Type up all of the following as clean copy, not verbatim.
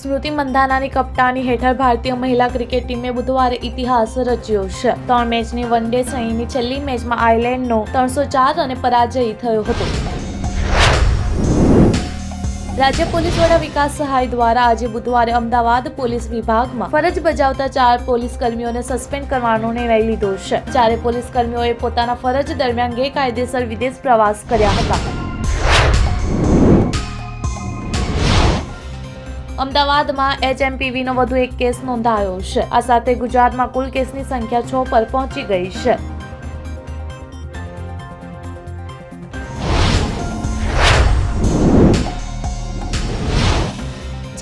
સ્મૃતિ મંધાનાની કપ્તાની હેઠળ ભારતીય મહિલા ક્રિકેટ ટીમે બુધવારે ઇતિહાસ રચ્યો છે। 3 મેચની વન ડે શ્રેણીની છેલ્લી મેચમાં આયર્લેન્ડનો 304 રને પરાજય થયો હતો। રાજ્ય પોલીસ વડા વિકાસ સહાય દ્વારા આજે બુધવારે અમદાવાદ પોલીસ વિભાગમાં ફરજ બજાવતા 4 પોલીસ કર્મીઓને સસ્પેન્ડ કરવાનો નિર્ણય લીધો છે। 4 પોલીસ કર્મીઓએ પોતાના ફરજ દરમિયાન ગેરકાયદેસર વિદેશ પ્રવાસ કર્યા હતા। અમદાવાદમાં HMPVનો વધુ એક કેસ નોંધાયો છે। આ સાથે ગુજરાતમાં કુલ કેસની સંખ્યા 6 પર પહોંચી ગઈ છે।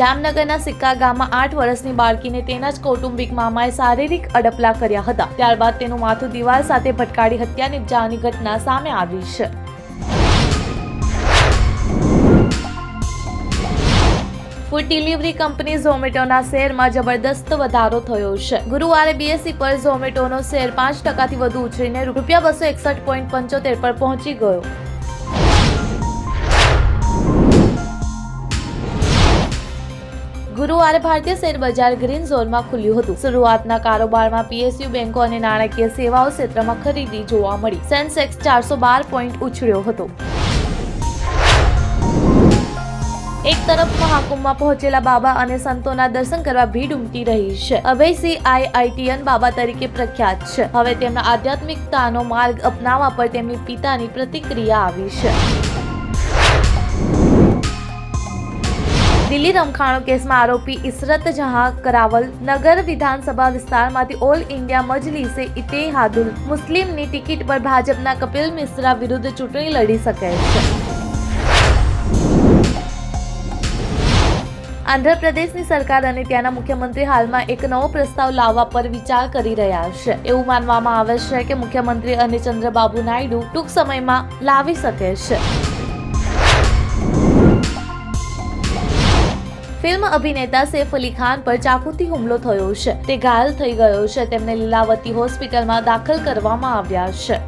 જામનગરના સિક્કા ગામમાં 8 વર્ષની બાળકીને તેના જ કૌટુંબિક મામાએ શારીરિક અડપલા કર્યા હતા। ત્યારબાદ તેનું માથું દિવાલ સાથે ભટકાડી હત્યા નિપજાવવાની ઘટના સામે આવી છે। ફૂડ ડિલિવરી કંપની ઝોમેટોના શેરમાં જબરદસ્ત વધારો થયો છે। ગુરુવારે BSE પર ઝોમેટોનો શેર 5% વધુ ઉછળીને ₹261.75 પર પહોંચી ગયો। ગુરુવારે ભારતીય શેર બજાર ગ્રીન ઝોનમાં ખુલ્યું હતું। શરૂઆતના કારોબારમાં PSU બેંકો અને નાણાકીય સેવાઓ ક્ષેત્રમાં ખરીદી જોવા મળી। સેન્સેક્સ 412 પોઈન્ટ ઉછળ્યો હતો। એક તરફ મહાકુંભમાં પહોંચેલા બાબા અને સંતોના દર્શન કરવા ભીડ ઉમટી રહી છે। અભયસિંહ IITN બાબા તરીકે પ્રખ્યાત છે। હવે તેમના આધ્યાત્મિકતાનો માર્ગ અપનાવવા પર તેમની પિતાની પ્રતિક્રિયા આવી છે। દિલ્હી રમખાણો કેસમાં આરોપી ઇશરત જહાં કરાવલ નગર વિધાનસભા વિસ્તારમાંથી all India Majlis-e Ittehadul મુસ્લિમની ticket પર ભાજપના કપિલ મિશ્રા વિરુદ્ધ ચૂંટણી લડી શકે છે। આંધ્રપ્રદેશની સરકાર અને ત્યાંના મુખ્યમંત્રી હાલમાં એક નવો પ્રસ્તાવ લાવવા પર વિચાર કરી રહ્યા છે। એવું માનવામાં આવે છે કે મુખ્યમંત્રી અને ચંદ્રબાબુ નાયડુ ટૂંક સમયમાં લાવી શકે છે। ફિલ્મ અભિનેતા સૈફ અલી ખાન પર ચાકુથી હુમલો થયો છે। તે ઘાયલ થઈ ગયો છે। તેમને લીલાવતી હોસ્પિટલમાં દાખલ કરવામાં આવ્યા છે।